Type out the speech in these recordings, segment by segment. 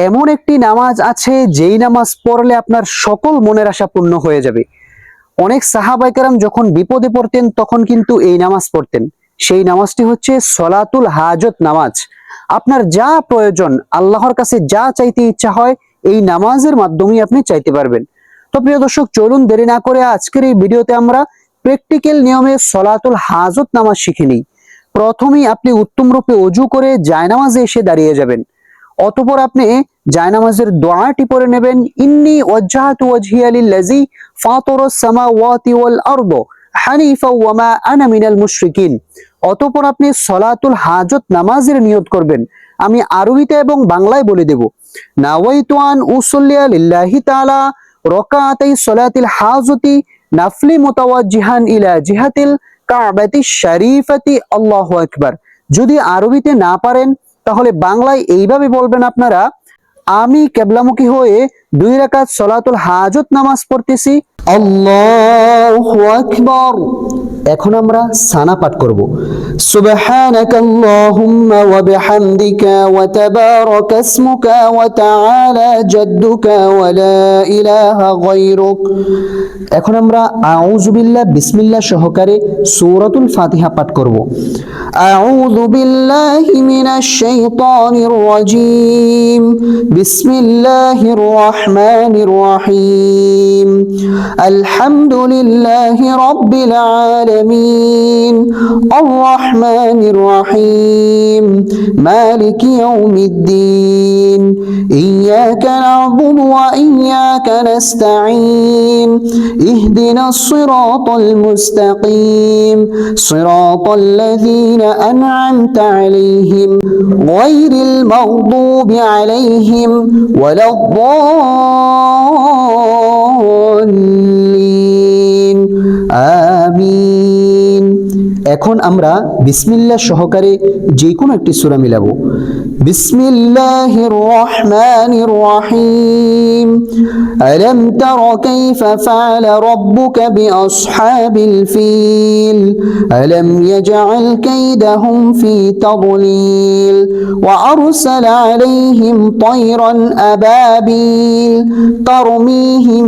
এমন একটি নামাজ আছে যেই নামাজ পড়লে আপনার সকল মনের আশা পূর্ণ হয়ে যাবে। অনেক সাহাবায়ে কেরাম যখন বিপদে পড়তেন তখন কিন্তু এই নামাজ পড়তেন। সেই নামাজটি হচ্ছে সলাতুল হাজত নামাজ। আপনার যা প্রয়োজন, আল্লাহর কাছে যা চাইতে ইচ্ছা হয়, এই নামাজের মাধ্যমেই আপনি চাইতে পারবেন। তো প্রিয় দর্শক, চলুন দেরি না করে আজকের এই ভিডিওতে আমরা প্র্যাকটিক্যাল নিয়মে সলাতুল হাজত নামাজ শিখে নিই। প্রথমেই আপনি উত্তম রূপে ওযু করে জায়নামাজে এসে দাঁড়িয়ে যাবেন। অতঃপর আপনি জায়নামাজের দোয়াটি পড়ে নেবেন, ইন্নী ওয়াজ্জাহতু ওয়াজহিয়া লিল্লাযী ফাতারাস সামাওয়াতি ওয়াল আরদ হানিফা ওয়া মা আনা মিনাল মুশরিকিন। অতঃপর আপনি সলাতুল হাজত নামাজের নিয়ত করবেন। আমি আরবিতে এবং বাংলায় বলে দেব। নাওয়াইতু আন উসাল্লিয়া লিল্লাহি তাআলা রাকাতাই সলাতিল হাজতি নাফলি মুতাওয়াজ্জিহান ইলা জিহাতিল কাবাতি শরীফাতি আল্লাহু আকবার। যদি আরবিতে না পারেন তাহলে বাংলায় এইভাবে বলবেন আপনারা, আমি কিবলামুখী হয়ে 2 রাকাত সলাতুল হাজত নামাজ পড়তেছি, আল্লাহু আকবার। এখন আমরা সানা পাঠ করব। সুবহানাকাল্লাহুম্মা ওয়া বিহামদিকা ওয়া তাবারাকা ইসমুকা ওয়া তাআলা জাদ্দুকা ওয়া লা ইলাহা গায়রুক। এখন আমরা আউযু বিল্লাহ বিসমিল্লাহ সহকারে সূরাতুল ফাতিহা পাঠ করব। আউযু বিল্লাহি মিনাশ শাইতানির রাজীম। বিসমিল্লাহির রহমানির রহিম। আলহামদুলিল্লাহি রাব্বিল আলামিন আর রহমানির রহিম মালিকি ইয়াউমিদ্দিন ইয়াকা না'বুদু ওয়া ইয়াকা নাস্তাঈন ইহদিনাস সিরাতাল মুস্তাকিম সিরাতাল লাযীনা আন'আমতা আলাইহিম গায়রিল মাগদুবি আলাইহিম ওয়ালাদ-দাল্লিন আমিন। এখন আমরা বিসমিল্লাহ সহকারে যে কোনো একটি সূরা মিলাবো। বিসমিল্লাহির রহমানির রহিম। আলাম তারা কাইফা ফাআলা রাব্বুকা বিআসহাবিল ফিল আলাম ইয়াজআল কাইদাহুম ফি তাদলিল ওয়া আরসালা আলাইহিম তায়রান আবাবিল তারমিহিম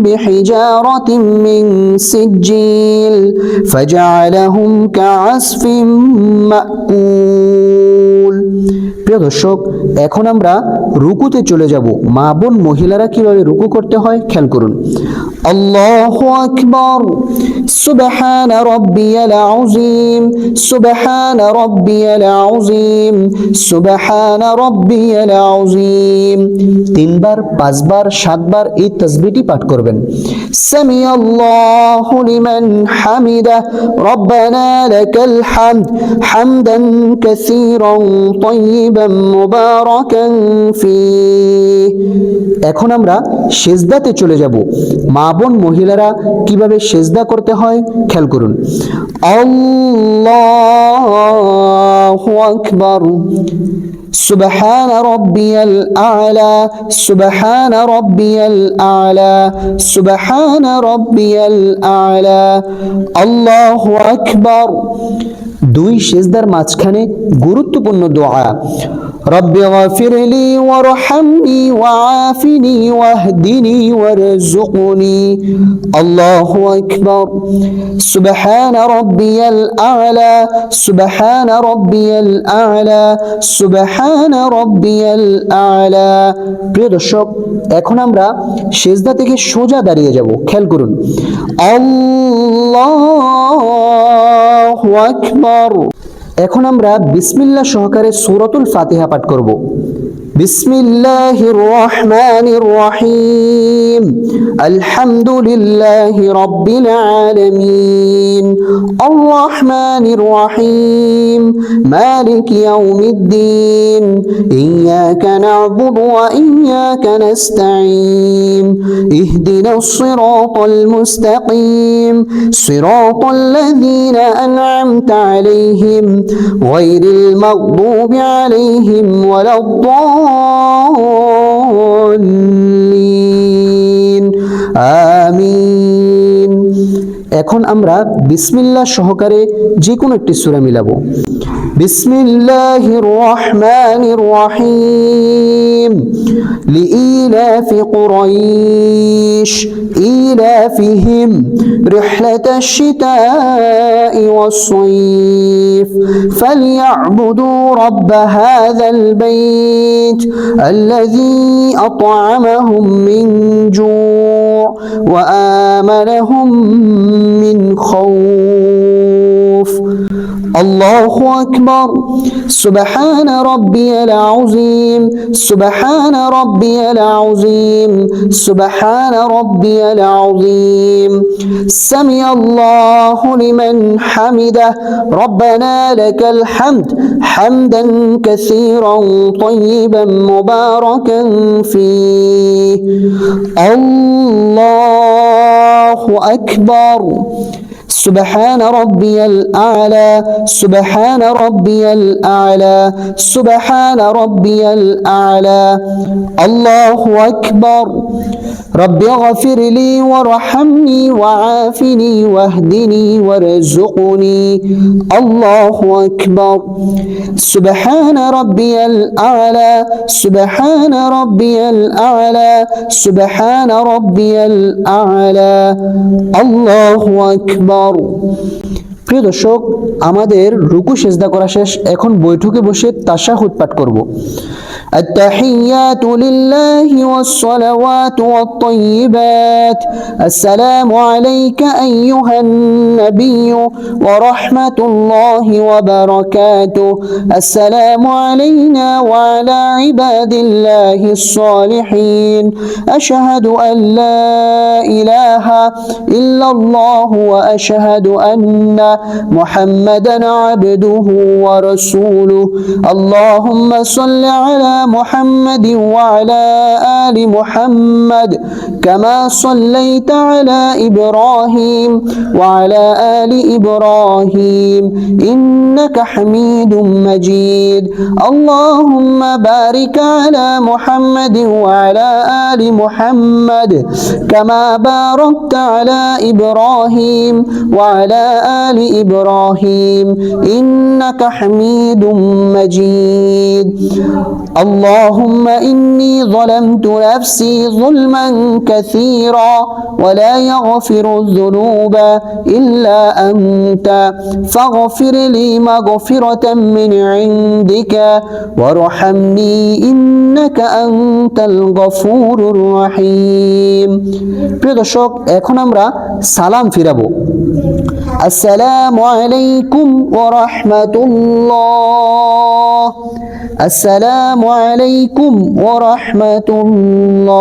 বিহিজারাতিন মিন সিজ্জিল ফাজআলাহুম কাআসফিন মাকুল। প্রিয় দর্শক, এখন আমরা রুকুতে চলে যাব। মা বোন মহিলারা কিভাবে রুকু করতে হয় খেয়াল করুন। আল্লাহু আকবার। সুবহানা রাব্বিয়াল আযীম সুবহানা রাব্বিয়াল আযীম সুবহানা রাব্বিয়াল আযীম। 3 বার, 5 বার, 7 বার এই তাসবিহটি পাঠ করবেন। সামিআল্লাহু লিমান হামিদা রব্বানা লাকাল হামদ হামদান কাসীরান তাইয়িবান মুবারাকান ফীহ। এখন আমরা সিজদাতে চলে যাব। মা বোন মহিলারা কিভাবে সিজদা করতে হয় খেয়াল করুন। আল্লাহু আকবার। سبحان ربي الأعلى سبحان ربي الأعلى سبحان ربي الأعلى الله أكبر। 2 সিজদার মাঝখানে গুরুত্বপূর্ণ দোয়া, রব্বি গফিরলি ওয়ারহামনি ওয়াআফিনি ওয়াহদিনি ওয়ারযুকনি। আল্লাহু আকবার। সুবহান রাব্বিয়াল আ'লা সুবহান রাব্বিয়াল আ'লা সুবহান রাব্বিয়াল আ'লা। প্রিয় দর্শক, এখন আমরা সিজদা থেকে সোজা দাঁড়িয়ে যাব। খেয়াল করুন। আল্লাহু আকবার। এখন আমরা বিসমিল্লাহ সহকারে সূরাতুল ফাতিহা পাঠ করব। বিসমিল্লাহির রহমানির রহিম। আলহামদুলিল্লাহি রাব্বিল আলামিন আর রহমানির রহিম মালিকি ইয়াউমিদ্দিন ইয়াকা না'বুদু ওয়া ইয়াকা নাস্তাঈন ইহদিনাস সিরাতাল মুস্তাকিম সিরাতাল লাযীনা আন'আমতা আলাইহিম গায়রিল মাগদুবি আলাইহিম ওয়ালাদ-দাল্লিন আমিন। এখন আমরা বিসমিল্লাহ সহকারে যে কোনো একটি সূরা মিলাবো। বিসমিল্লাহির রহমানির রহিম লিইলাফ কুরাইশ ইলাফিহিম রিহলাতাশ শিতাই ওয়াস-সাইফ ফালইয়াবুদু রাব্ব হাযাল বাইত আল্লাযী আত'আমাহুম মিন জু' ওয়া আমানাহুম মিন খাউফ الله أكبر سبحان ربي العظيم سبحان ربي العظيم سبحان ربي العظيم سمع الله لمن حمده ربنا لك الحمد حمدا كثيرا طيبا مباركا فيه الله أكبر سبحان ربي الأعلى سبحان ربي الأعلى سبحان ربي الأعلى الله أكبر رب اغفر لي وارحمني وعافني واهدني وارزقني الله أكبر سبحان ربي الأعلى سبحان ربي الأعلى سبحان ربي الأعلى الله أكبر প্রিয় দর্শক, আমাদের রুকু সিজদা করা শেষ। এখন বৈঠকে বসে তাশাহুদ পাঠ করব। التحيات لله والصلوات والطيبات السلام عليك أيها النبي ورحمة الله وبركاته السلام علينا وعلى عباد الله الصالحين أشهد أن لا إله إلا الله وأشهد أن محمدا عبده ورسوله اللهم صل على محمد وعلى آل محمد كما صليت على إبراهيم وعلى آل إبراهيم إنك حميد مجيد اللهم بارك على محمد وعلى آل محمد كما باركت على إبراهيم وعلى آل إبراهيم إنك حميد مجيد اللهم إني ظلمت نفسي ظلما كثيرا ولا يغفر الذنوب إلا أنت فاغفر لي مغفرة من عندك وارحمني إنك أنت الغفور الرحيم প্রিয় দর্শক, এখন আমরা সালাম ফিরাবো। আসসালামু আলাইকুম ওয়া রাহমাতুল্লাহ আসসালামু আলাইকুম ওয়া রাহমাতুল্লাহ।